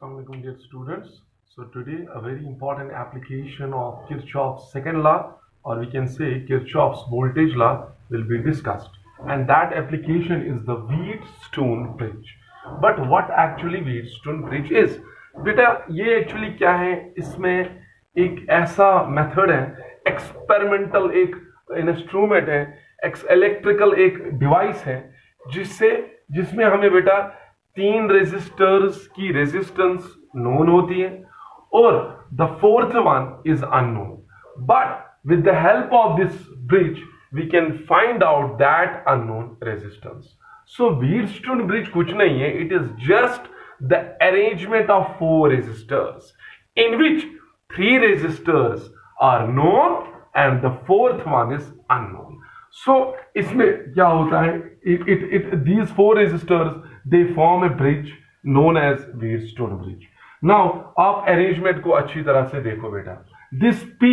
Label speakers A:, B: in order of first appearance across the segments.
A: Assalamualaikum dear students. So today a very important application of Kirchhoff's second law, or we can say Kirchhoff's voltage law, will be discussed, and that application is the Wheatstone bridge. But what actually Wheatstone bridge is? बेटा ये actually क्या है, इसमें एक ऐसा method है, experimental एक instrument है, इलेक्ट्रिकल एक डिवाइस है जिसमें हमें बेटा तीन रेजिस्टर्स की रेजिस्टेंस नोन होती है और the fourth one is unknown, but with the help of this bridge we can find out that unknown resistance. So Wheatstone bridge कुछ नहीं है, it is just the arrangement of four resistors in which three resistors are known and the fourth one is unknown. So इसमें क्या होता है, these four resistors they form a bridge known as Wheatstone bridge. Now आप arrangement को अच्छी तरह से देखो बेटा. This P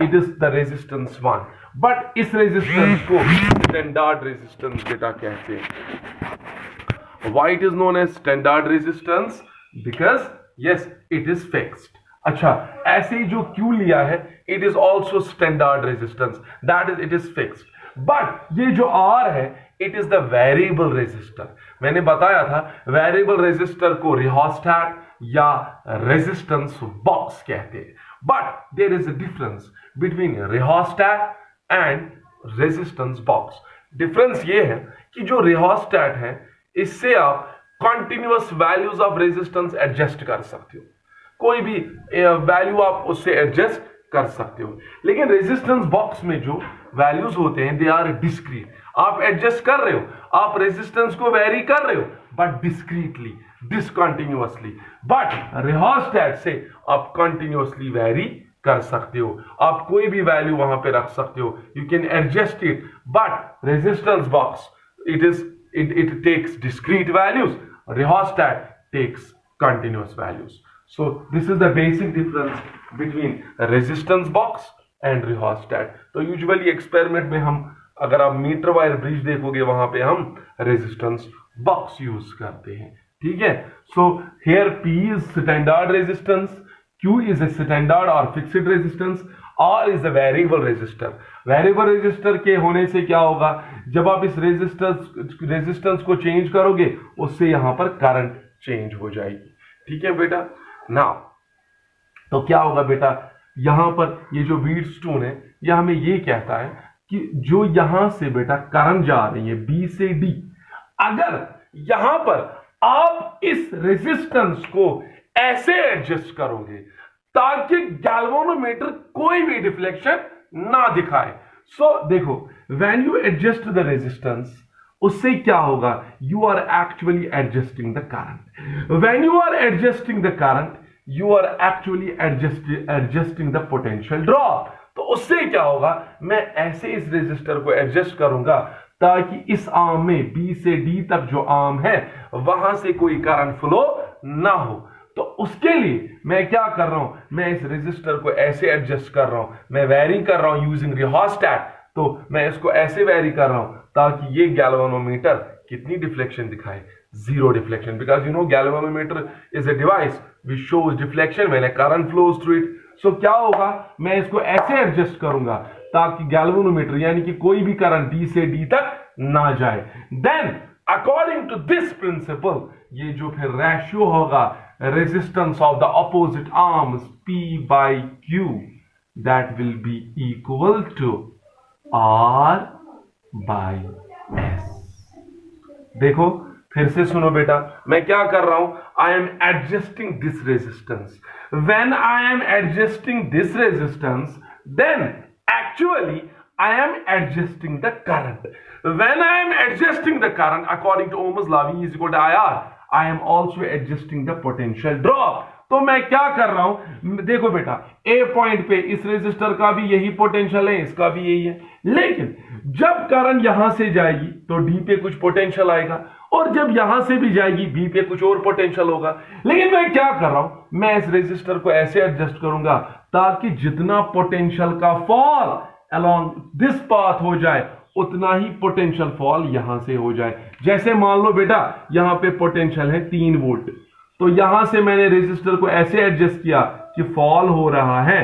A: it is the resistance 1, but इस रेजिस्टेंस को स्टैंडर्ड रेजिस्टेंस बेटा कहते हैं. Why it is known as standard resistance? Because yes it is fixed. अच्छा, ऐसे ही जो Q लिया है it is also standard resistance, that is it is fixed. But ये जो R है it is the variable resistor. मैंने बताया था वेरिएबल रेजिस्टर को रिहोस्टैट या रेजिस्टेंस बॉक्स कहते हैं. But there is a difference between rheostat and resistance box. Difference ये है कि जो रिहोस्टैट है इससे आप continuous values of resistance adjust कर सकते हो, कोई भी वैल्यू आप उससे एडजस्ट कर सकते हो. लेकिन रेजिस्टेंस बॉक्स में जो वैल्यूज होते हैं दे आर डिस्क्रीट. आप एडजस्ट कर रहे हो, आप रेजिस्टेंस को वेरी कर रहे हो बट डिस्क्रीटली, डिसकंटिन्यूअसली. बट रिहोस्टैट से आप कंटिन्यूअसली वेरी कर सकते हो, आप कोई भी वैल्यू वहां पे रख सकते हो, you can adjust it. But resistance box it takes discrete values, rheostat takes continuous values. So this is the basic difference between a resistance box and rheostat. तो यूजुअली एक्सपेरिमेंट में हम, अगर आप मीटर वायर ब्रिज देखोगे वहां पे हम resistance box use करते हैं. ठीक है. So here P is standard resistance, Q is a standard और fixed resistance, R is a variable resistor. Variable resistor के होने से क्या होगा, जब आप इस रेजिस्टेंस को चेंज करोगे उससे यहां पर करंट चेंज हो जाएगी. ठीक है बेटा. नाउ तो क्या होगा बेटा, यहां पर ये जो व्हीटस्टोन है यह हमें ये कहता है कि जो यहां से बेटा करंट जा रही है B से D, अगर यहां पर आप इस रेजिस्टेंस को ऐसे एडजस्ट करोगे ताकि गैल्वेनोमीटर कोई भी डिफ्लेक्शन ना दिखाए. सो देखो, when you adjust the resistance उससे क्या होगा, you are actually adjusting the current. When you are adjusting the current you are actually adjusting the potential drop. तो उससे क्या होगा, मैं ऐसे इस रेजिस्टर को एडजस्ट करूंगा ताकि इस आर्म में B से D तक जो आर्म है वहां से कोई करंट फ्लो ना हो. तो उसके लिए मैं क्या कर रहा हूं, मैं इस रेजिस्टर को ऐसे एडजस्ट कर रहा हूं, मैं वेरी कर रहा हूं यूजिंग रिहोस्टैट. तो मैं इसको ऐसे वेरी कर रहा हूं ताकि ये गैल्वेनोमीटर कितनी डिफ्लेक्शन दिखाए, zero deflection. Because you know galvanometer is a device which shows deflection when a current flows through it. सो क्या होगा, मैं इसको ऐसे एडजस्ट करूंगा ताकि गैल्वेनोमीटर यानी कि कोई भी करंट D से D तक ना जाए. Then according to this principle ये जो फिर रेशियो होगा resistance of the opposite arms P by Q, that will be equal to R by S. देखो फिर से सुनो बेटा, मैं क्या कर रहा हूं, I am adjusting this resistance. When I am adjusting this resistance then actually I am adjusting the current. When I am adjusting the current according to Ohm's law, V is equal to IR, I am also adjusting the potential drop. तो मैं क्या कर रहा हूं, देखो बेटा A point पे इस रेजिस्टर का भी यही पोटेंशियल है, इसका भी यही है. लेकिन जब करंट यहां से जाएगी तो D पे कुछ पोटेंशियल आएगा और जब यहां से भी जाएगी B पे कुछ और पोटेंशियल होगा. लेकिन मैं क्या कर रहा हूं, मैं इस रेजिस्टर को ऐसे एडजस्ट करूंगा ताकि जितना पोटेंशियल का फॉल along this path हो जाए उतना ही पोटेंशियल फॉल यहां से हो जाए. जैसे मान लो बेटा यहां पे पोटेंशियल है 3 वोल्ट, तो यहां से मैंने रेजिस्टर को ऐसे एडजस्ट किया कि फॉल हो रहा है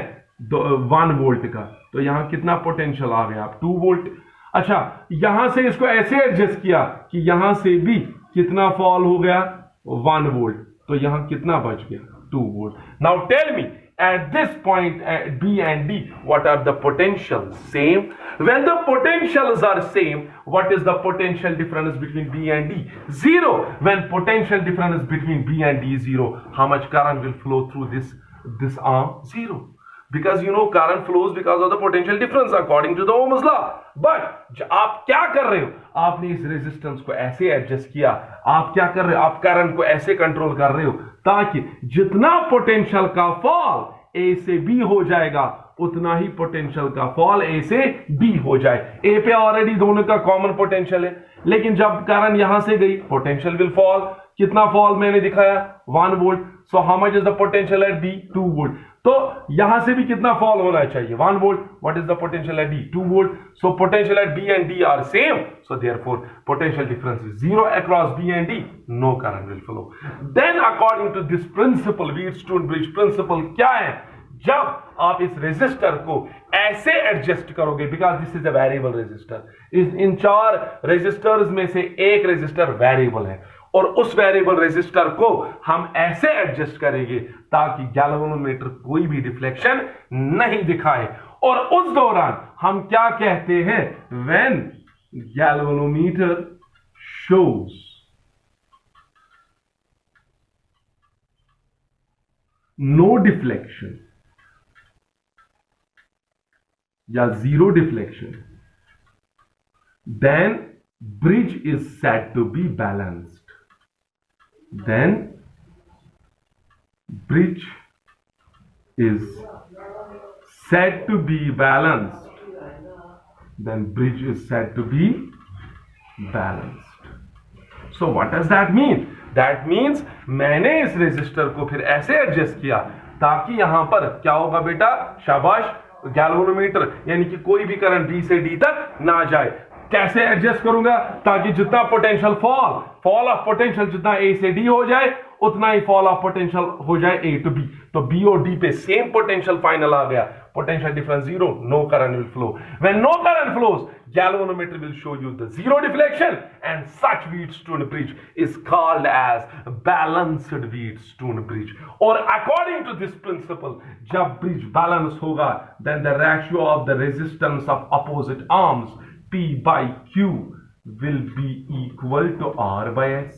A: 1 वोल्ट का, तो यहां कितना पोटेंशियल आ गया, 2 वोल्ट। अच्छा, यहां से इसको ऐसे एडजस्ट किया कि यहां से भी कितना फॉल हो गया, 1 वोल्ट, तो यहां कितना बच गया, 2 volt. Now tell me, at this point at B and D, what are the potentials? Same. When the potentials are same, what is the potential difference between B and D? 0. When potential difference between B and D is 0, how much current will flow through this arm? 0. Because you know current flows because of the potential difference according to the Ohm's law. But आप क्या कर रहे हो, आपने इस resistance को ऐसे adjust किया, आप क्या कर रहे हो, आप करंट को ऐसे कंट्रोल कर रहे हो ताकि जितना पोटेंशियल का फॉल ए से बी हो जाएगा उतना ही पोटेंशियल का फॉल ए से बी हो जाए। ए पे ऑलरेडी दोनों का कॉमन पोटेंशियल है, लेकिन जब करंट यहां से गई पोटेंशियल विल फॉल। कितना फॉल मैंने दिखाया, 1 volt. So how much is the potential at B, 2 volt. तो यहां से भी कितना फॉल होना चाहिए, 1 volt. What is the potential at D, 2 volt. So potential at B and D are same, so therefore potential difference is 0 across B and D, no current will flow. Then according to this principle, Wheatstone bridge principal क्या है, जब आप इस resistor को ऐसे adjust करोगे, because this is a variable resistor, इन 4 resistors में से एक रेजिस्टर वेरिएबल है, और उस वेरिएबल रेजिस्टर को हम ऐसे एडजस्ट करेंगे ताकि गैल्वेनोमीटर कोई भी डिफ्लेक्शन नहीं दिखाए। और उस दौरान हम क्या कहते हैं, when galvanometer shows no deflection या 0 deflection, then bridge is said to be balanced. Then bridge is said to be balanced. Then bridge is said to be balanced. So what does that mean? That means मैंने इस resistor को फिर ऐसे adjust किया ताकि यहां पर क्या होगा बेटा, शाबाश, गैल्वेनोमीटर यानी कि कोई भी करंट बी से डी तक ना जाए। कैसे एडजस्ट करूंगा, ताकि जितना पोटेंशियल फॉल ऑफ पोटेंशियल जितना ए से डी हो जाए उतना ही फॉल ऑफ पोटेंशियल हो जाए ए टू बी। तो बी और डी पे सेम पोटेंशियल फाइनल आ गया, potential difference 0, no current will flow. When no current flows, galvanometer will show you the 0 deflection, and such Wheatstone bridge is called as balanced Wheatstone bridge. Or according to this principle, जब bridge balance होगा, then the ratio of the resistance of opposite arms P by Q will be equal to R by S.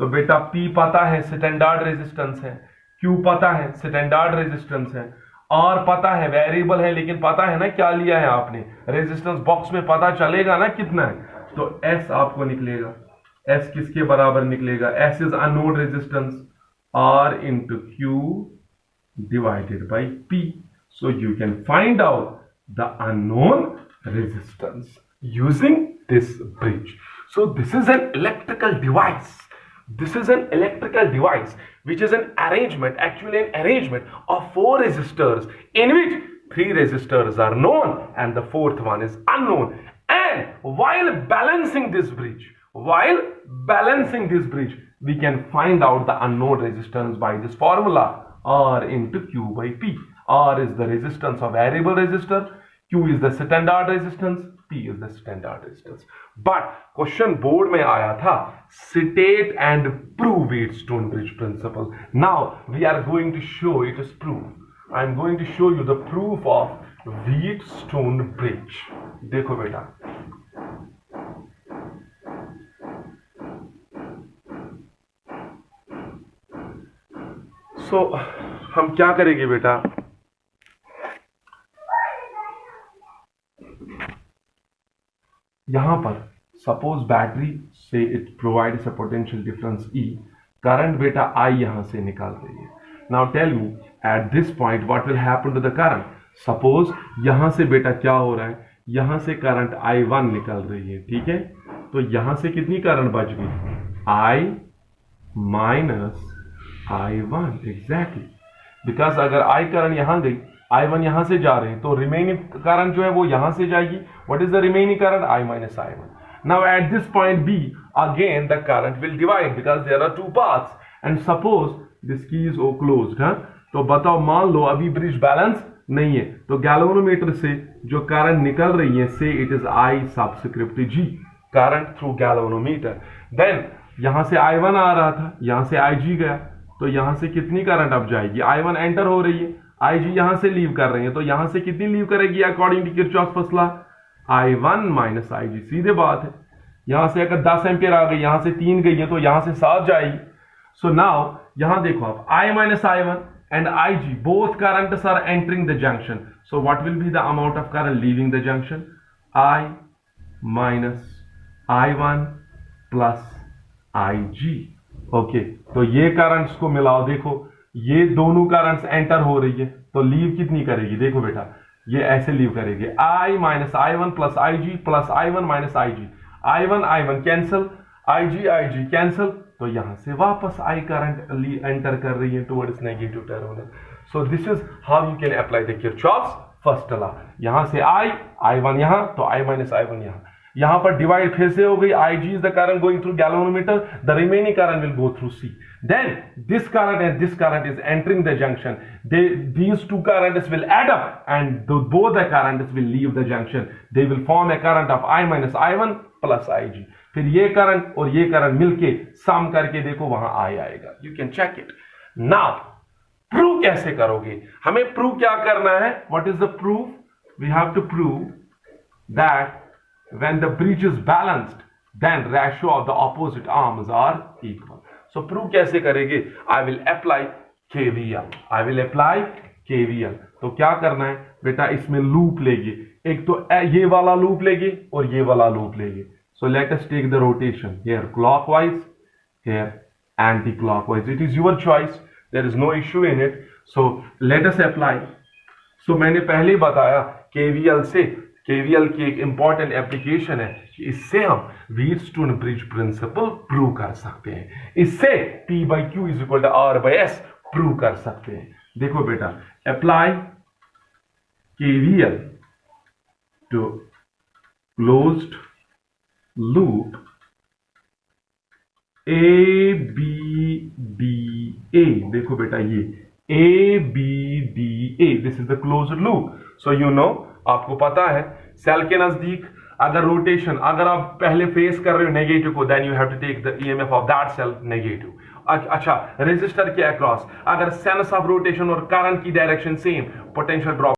A: तो बेटा P पता है, standard resistance है, Q पता है, standard resistance है, R पता है, वेरिएबल है, लेकिन पता है ना क्या लिया है आपने, रेजिस्टेंस बॉक्स में पता चलेगा ना कितना है, तो S आपको निकलेगा। S किसके बराबर निकलेगा, S is unknown resistance, R into Q divided by P। So you can find out the unknown resistance using this bridge. So this is an electrical device. This is an electrical device which is an arrangement, actually an arrangement of 4 resistors in which 3 resistors are known and the 4th one is unknown. And while balancing this bridge, we can find out the unknown resistance by this formula, R into Q by P. R is the resistance of variable resistor, Q is the standard resistance, P is the standard resistance. But question board में आया था, state and prove Wheatstone bridge principle. Now we are going to show it as proof. I am going to show you the proof of Wheatstone bridge. देखो बेटा, so हम क्या करेंगे बेटा, यहां पर सपोज बैटरी से it provides a potential difference E, current बेटा I यहां से निकाल रही है। Now tell me at this point what will happen to the current. Suppose यहां से बेटा क्या हो रहा है, यहां से करंट I1 निकल रही है, ठीक है, तो यहां से कितनी करंट बच गई, I minus I1, exactly, because अगर I करंट यहां गई, I1 यहां से जा रहे हैं, तो रिमेनिंग करंट जो है वो यहां से जाएगी। What is the remaining current, I minus I1. Now at this point B, again the current will divide because there are 2 paths, and suppose this key is closed है, तो बताओ मान लो अभी ब्रिज बैलेंस नहीं है, तो गैल्वेनोमीटर से जो करंट निकल रही है से it is I subscript G, current through galvanometer. Then यहां से I1 आ रहा था, यहां से IG गया, तो यहां से कितनी करंट अब जाएगी, I1 एंटर हो रही है, IG यहां से लीव कर रही है, तो यहां से कितनी लीव करेगी according to Kirchhoff first law, I1 minus IG, सीधे बात है। यहां से अगर 10 एम्पियर आ गई, यहां से 3 गई है, तो यहां से 7 जाएगी। सो नाउ यहां देखो आप I minus I1 and IG both currents are entering the junction, so what will be the amount of current leaving the junction, I minus I1 plus IG। Okay, तो ये करंट्स को मिलाओ, देखो ये दोनों करंट्स एंटर हो रही है, तो लीव कितनी करेगी, देखो बेटा ये ऐसे लीव करेगी, I minus I1 plus IG plus I1 minus IG, I1 cancel, IG cancel, तो यहां से वापस I करंट एंटर कर रही है towards negative terminal. So this is how you can apply the Kirchhoff's first law. यहां से I1 यहां, तो I माइनस I1 यहां पर डिवाइड फिर से हो गई, IG is the current going through galvanometer, the remaining current will go through C, then this current and this current is entering the junction, these two currents will add up and both the currents will leave the junction, they will form a current of I minus I1 plus IG। फिर ये current और ये current मिलके सम करके देखो वहां I आएगा, you can check it। now prove कैसे करोगे, हमें प्रूव क्या करना है, what is the proof, we have to prove that when the bridge is balanced then ratio of the opposite arms are equal। so prove कैसे करेंगे, I will apply KVL। तो क्या करना है बेटा, इसमें लूप लेंगे, एक तो ये वाला लूप लेंगे और ये वाला लूप लेंगे। so let us take the rotation here clockwise, here anti-clockwise, it is your choice, there is no issue in it। so let us apply। so मैंने पहले बताया KVL की एक इंपॉर्टेंट एप्लीकेशन है कि इससे हम व्हीटस्टोन ब्रिज प्रिंसिपल प्रूव कर सकते हैं, इससे P/Q is equal to R/S prove कर सकते हैं। देखो बेटा, apply KVL to closed loop ABDA। देखो बेटा ये ABDA, this is the closed loop. So you know, आपको पता है सेल के नजदीक अगर रोटेशन, अगर आप पहले फेस कर रहे हो नेगेटिव को, then you have to take the EMF of that cell negative. अच्छा, रेजिस्टर के अक्रॉस अगर सेंस ऑफ रोटेशन और करंट की डायरेक्शन सेम, पोटेंशियल ड्रॉप